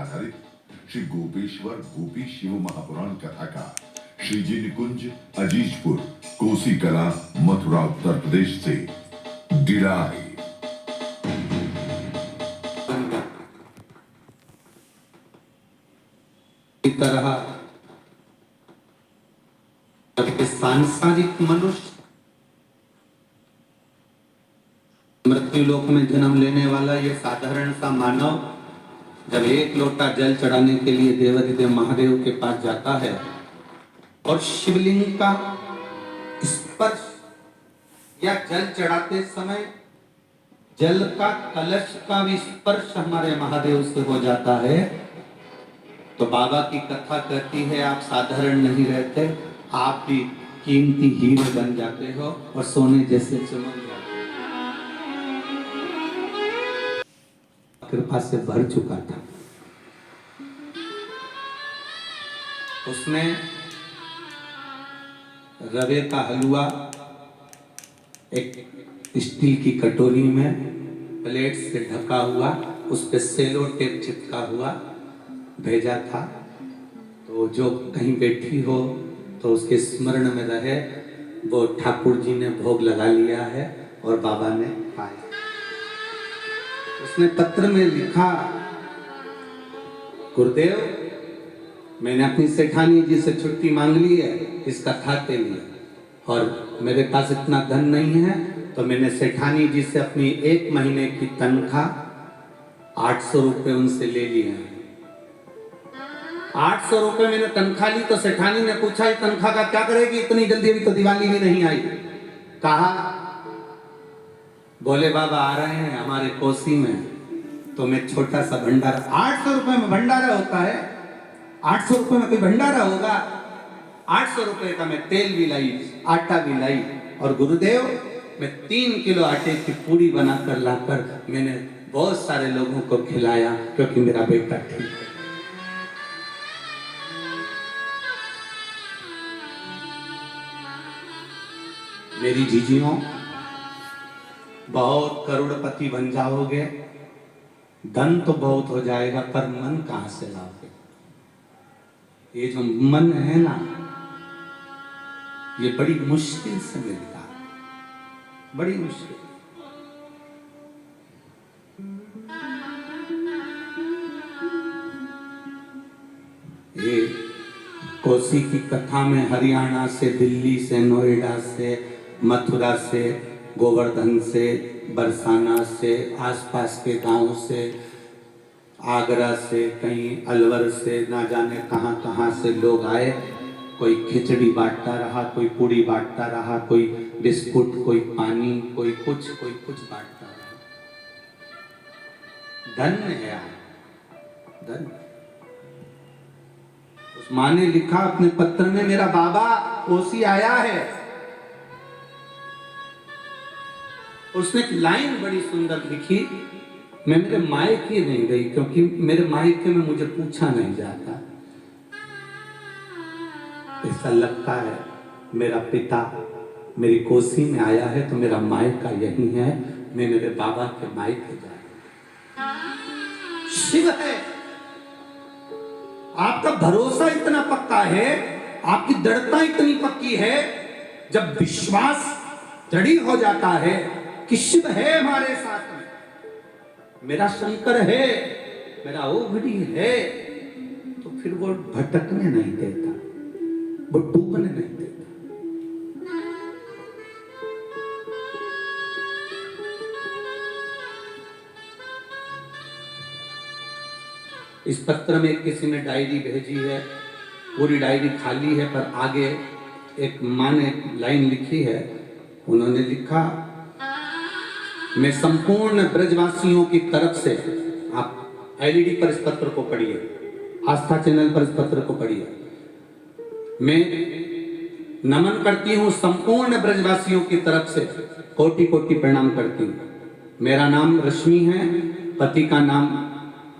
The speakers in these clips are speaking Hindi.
आधारित श्री गोपेश्वर गोपी शिव महापुराण कथा का श्रीजी निकुंज अजीजपुर कोसी कला मथुरा उत्तर प्रदेश से डिराई। तरह सांसारिक मनुष्य मृत्यु लोक में जन्म लेने वाला ये साधारण सा मानव जब एक लोटा जल चढ़ाने के लिए देवाधिदेव महादेव के पास जाता है और शिवलिंग का स्पर्श या जल चढ़ाते समय जल का कलश का भी स्पर्श हमारे महादेव से हो जाता है, तो बाबा की कथा कहती है आप साधारण नहीं रहते, आप भी कीमती हीरे बन जाते हो और सोने जैसे चमक जाते हो। कृपा से भर चुका था। उसने रवे का हलवा एक स्टील की कटोरी में प्लेट से ढका हुआ, उस पे सेलो टेप चिपका हुआ भेजा था। तो जो कहीं बैठी हो तो उसके स्मरण में रहे, वो ठाकुर जी ने भोग लगा लिया है और बाबा ने पाया। उसने पत्र में लिखा, गुरुदेव मैंने अपनी सेठानी जी से छुट्टी मांग ली है इस कथा के लिए, और मेरे पास इतना धन नहीं है, तो मैंने सेठानी जी से अपनी 1 महीने की तनख्वाह 800 रुपए उनसे ले लिए हैं। 800 रुपए मैंने तनख्वाह ली, तो सेठानी ने पूछा तनख्वाह का क्या करेगी इतनी जल्दी, अभी तो दिवाली भी नहीं आई। कहा बोले बाबा आ रहे हैं हमारे कोसी में, तो मैं छोटा सा भंडारा, 800 रुपए में भंडारा होता है, 800 रुपए में कोई भंडारा होगा। 800 रुपए का मैं तेल भी लाई, आटा भी लाई, और गुरुदेव मैं 3 किलो आटे की पूरी बनाकर लाकर मैंने बहुत सारे लोगों को खिलाया, क्योंकि मेरा बेटा ठीक है। मेरी जीजियों, बहुत करोड़पति बन जाओगे, धन तो बहुत हो जाएगा, पर मन कहां से लाओगे? ये जो मन है ना, ये बड़ी मुश्किल से मिलता है, बड़ी मुश्किल। ये कोसी की कथा में हरियाणा से, दिल्ली से, नोएडा से, मथुरा से, गोवर्धन से, बरसाना से, आसपास के गांव से, आगरा से, कहीं अलवर से, ना जाने कहां कहां से लोग आए। कोई खिचड़ी बांटता रहा, कोई पूड़ी बांटता रहा, कोई बिस्कुट, कोई पानी, कोई कुछ बांटता रहा। धन्य है आप, धन्य। उस माँ ने लिखा अपने पत्र में, मेरा बाबा कोसी आया है। उसने एक लाइन बड़ी सुंदर लिखी, मैं मेरे मायके नहीं गई, क्योंकि मेरे मायके में मुझे पूछा नहीं जाता। ऐसा लगता है मेरा पिता मेरी कोसी में आया है, तो मेरा मायका यही है, मैं मेरे बाबा के मायके जाऊं। शिव है, आपका भरोसा इतना पक्का है, आपकी दृढ़ता इतनी पक्की है, जब विश्वास दृढ़ हो जाता है कि शिव है हमारे साथ में, मेरा शंकर है, मेरा ओघड़ी है, तो फिर वो भटकने नहीं देता, वो डूबने नहीं देता। इस पत्र में किसी ने डायरी भेजी है, पूरी डायरी खाली है, पर आगे एक माँ ने लाइन लिखी है। उन्होंने लिखा, मैं संपूर्ण ब्रजवासियों की तरफ से, आप एलईडी पर इस पत्र को पढ़िए, आस्था चैनल पर इस पत्र को पढ़िए, मैं नमन करती हूँ संपूर्ण ब्रजवासियों की तरफ से, कोटि कोटि प्रणाम करती हूँ। मेरा नाम रश्मि है, पति का नाम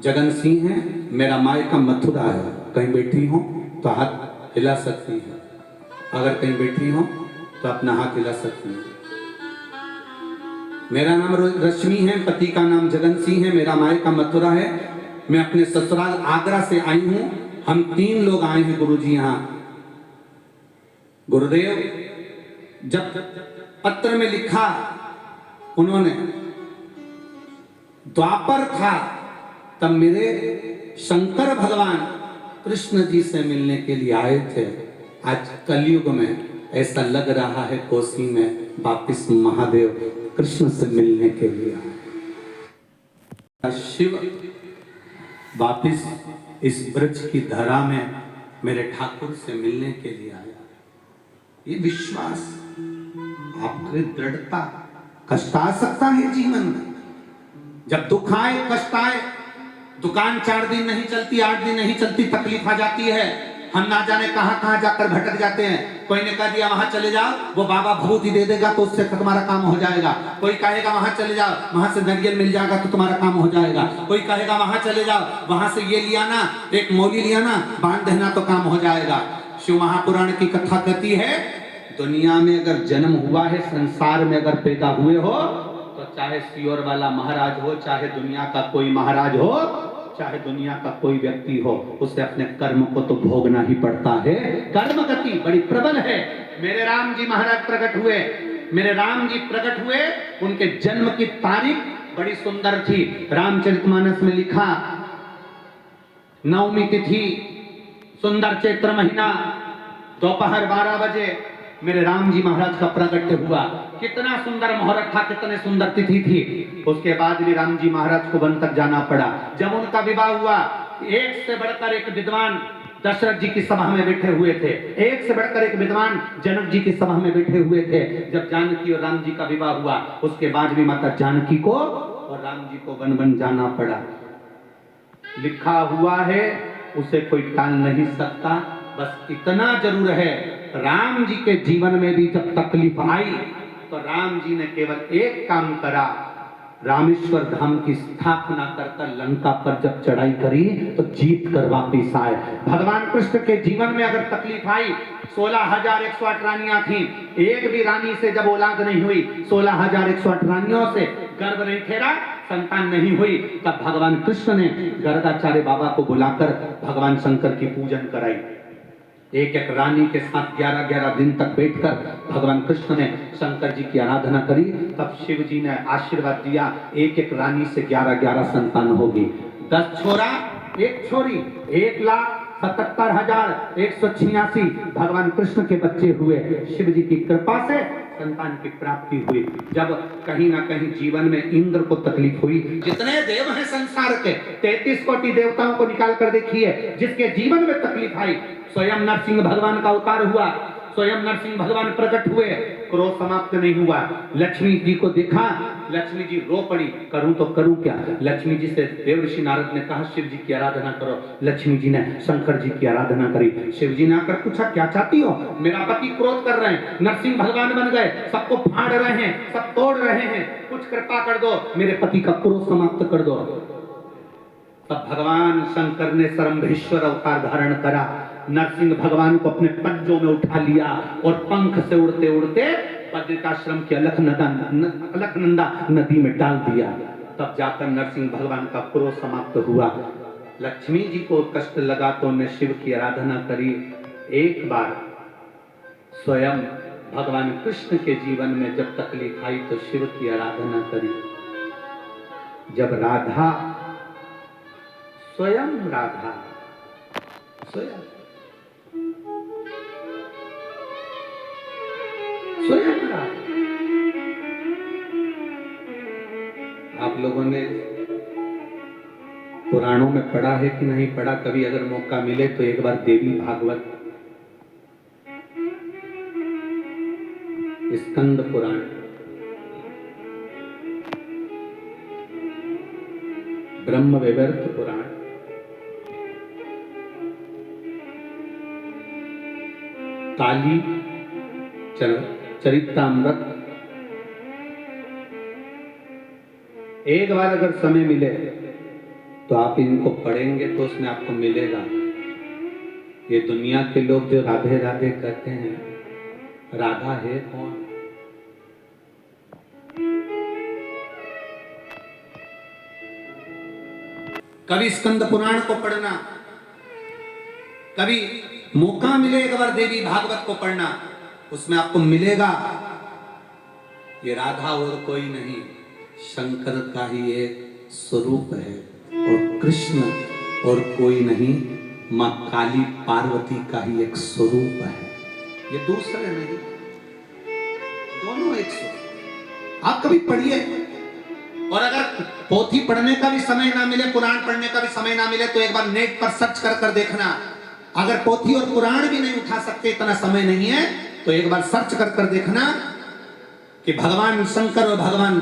जगन सिंह है, मेरा मायका मथुरा है। कहीं बैठी हो तो हाथ हिला सकती है, अगर कहीं बैठी हो तो अपना हाथ हिला सकती है। मेरा नाम रश्मि है, पति का नाम जगन सिंह है, मेरा मायका मथुरा है, मैं अपने ससुराल आगरा से आई हूं, हम 3 लोग आए हैं गुरुजी यहाँ। गुरुदेव जब पत्र में लिखा उन्होंने, द्वापर था तब मेरे शंकर भगवान कृष्ण जी से मिलने के लिए आए थे। आज कलयुग में ऐसा लग रहा है कोसी में वापिस महादेव कृष्ण से मिलने के लिए आए। शिव वापिस इस ब्रज की धरा में मेरे ठाकुर से मिलने के लिए आया। ये विश्वास, आपकी दृढ़ता। कष्ट आ सकता है जीवन में, जब दुख आए, कष्ट आए, दुकान 4 दिन नहीं चलती, 8 दिन नहीं चलती, तकलीफ आ जाती है, हम ना जाने कहां कहां जाकर भटक जाते हैं। कोई ने कह दिया वहां चले जाओ, वो बाबा भभूति दे देगा तो उससे तुम्हारा काम हो जाएगा। कोई कहेगा वहां चले जाओ, वहां से नारियल मिल जाएगा तो तुम्हारा काम हो जाएगा। कोई कहेगा वहां चले जाओ, वहां से ये लिया ना, एक मौली लिया ना, बांध देना तो काम हो जाएगा। शिव महापुराण की कथा कहती है, दुनिया में अगर जन्म हुआ है, संसार में अगर पैदा हुए हो, तो चाहे सियोर वाला महाराज हो, चाहे दुनिया का कोई महाराज हो, चाहे दुनिया का कोई व्यक्ति हो, उसे अपने कर्म को तो भोगना ही पड़ता है। कर्म गति बड़ी प्रबल है। मेरे राम जी महाराज प्रकट हुए, मेरे राम जी प्रकट हुए, उनके जन्म की तारीख बड़ी सुंदर थी। रामचरितमानस में लिखा, नवमी तिथि, सुंदर चैत्र महीना, दोपहर 12 बजे मेरे राम जी महाराज का प्रकट हुआ। कितना सुंदर मुहूर्त था, कितने सुंदर तिथि थी। उसके बाद भी राम जी महाराज को वन तक जाना पड़ा। जब उनका विवाह हुआ, एक से बढ़कर एक विद्वान दशरथ जी की सभा में बैठे हुए थे, एक से बढ़कर एक विद्वान जनक जी की सभा में बैठे हुए थे। जब जानकी और राम जी का विवाह हुआ, उसके बाद भी माता जानकी को और राम जी को वन वन जाना पड़ा। लिखा हुआ है, उसे कोई टाल नहीं सकता। बस इतना जरूर है, राम जी के जीवन में भी जब तकलीफ आई तो राम जी ने केवल एक काम करा, रामेश्वर धाम की स्थापना कर लंका पर जब चढ़ाई करी तो जीत कर वापिस आए। भगवान कृष्ण के जीवन में अगर तकलीफ आई, 16,108 रानियां थी, एक भी रानी से जब औलाद नहीं हुई, 16,108 रानियों से गर्भ नहीं ठहरा, संतान नहीं हुई, तब भगवान कृष्ण ने गर्गाचार्य बाबा को बुलाकर भगवान शंकर की पूजन कराई। एक एक रानी के साथ 11-11 दिन तक बैठकर भगवान कृष्ण ने शंकर जी की आराधना करी। तब शिव जी ने आशीर्वाद दिया, एक एक रानी से 11-11 संतान होगी। 10 छोरा 1 छोरी, 1,77,186 भगवान कृष्ण के बच्चे हुए। शिव जी की कृपा से संतान की प्राप्ति हुई। जब कहीं ना कहीं जीवन में इंद्र को तकलीफ हुई, जितने देव हैं संसार के 33 कोटि देवताओं को निकाल कर देखिए, जिसके जीवन में तकलीफ आई, स्वयं नरसिंह भगवान का अवतार हुआ, स्वयं नरसिंह भगवान प्रकट हुए, क्रोध समाप्त नहीं हुआ। लक्ष्मी जी को देखा, लक्ष्मी जी रो पड़ी, करूं तो करूं क्या। लक्ष्मी जी से देवर्षि नारद ने कहा शिव जी की आराधना करो। लक्ष्मी जी ने शंकर जी की आराधना करी। शिव जी ने आकर पूछा क्या चाहती हो। मेरा पति क्रोध कर रहे हैं, नरसिंह भगवान बन गए, सबको फाड़ रहे हैं, सब तोड़ रहे हैं, कुछ कृपा कर दो, मेरे पति का क्रोध समाप्त कर दो। तब भगवान शंकर ने सरम्भेश्वर अवतार धारण करा, नरसिंह भगवान को अपने पंजों में उठा लिया और पंख से उड़ते उड़ते बद्रिकाश्रम की अलकनंदा नदी में डाल दिया। तब जाकर नरसिंह भगवान का क्रोध समाप्त हुआ। लक्ष्मी जी को कष्ट लगा तो उन्हें शिव की आराधना करी। एक बार स्वयं भगवान कृष्ण के जीवन में जब तकलीफ आई तो शिव की आराधना करी। जब राधा, स्वयं राधा, स्वयं राधा। आप लोगों ने पुराणों में पढ़ा है कि नहीं पढ़ा, कभी अगर मौका मिले तो एक बार देवी भागवत, स्कंद पुराण, ब्रह्म वैवर्त पुराण, काली चरित्रामृत, एक बार अगर समय मिले तो आप इनको पढ़ेंगे तो उसमें आपको मिलेगा। ये दुनिया के लोग जो राधे राधे कहते हैं, राधा है कौन। कभी स्कंद पुराण को पढ़ना, कभी मौका मिले एक बार देवी भागवत को पढ़ना, उसमें आपको मिलेगा ये राधा और कोई नहीं, शंकर का ही एक स्वरूप है, और कृष्ण और कोई नहीं, मां काली पार्वती का ही एक स्वरूप है, ये दूसरे नहीं, दोनों एक स्वरूप। आप कभी पढ़िए, और अगर पोथी पढ़ने का भी समय ना मिले, पुराण पढ़ने का भी समय ना मिले, तो एक बार नेट पर सर्च कर कर देखना। अगर पोथी और पुराण भी नहीं उठा सकते, इतना समय नहीं है, तो एक बार सर्च कर कर देखना कि भगवान शंकर और भगवान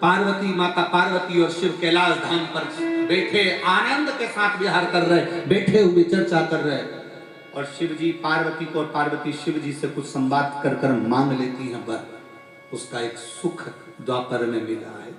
पार्वती, माता पार्वती और शिव कैलाश धाम पर बैठे आनंद के साथ विहार कर रहे, बैठे हुए चर्चा कर रहे, और शिव जी पार्वती को और पार्वती शिव जी से कुछ संवाद कर कर मांग लेती हैं वर। उसका एक सुख द्वापर में मिला है।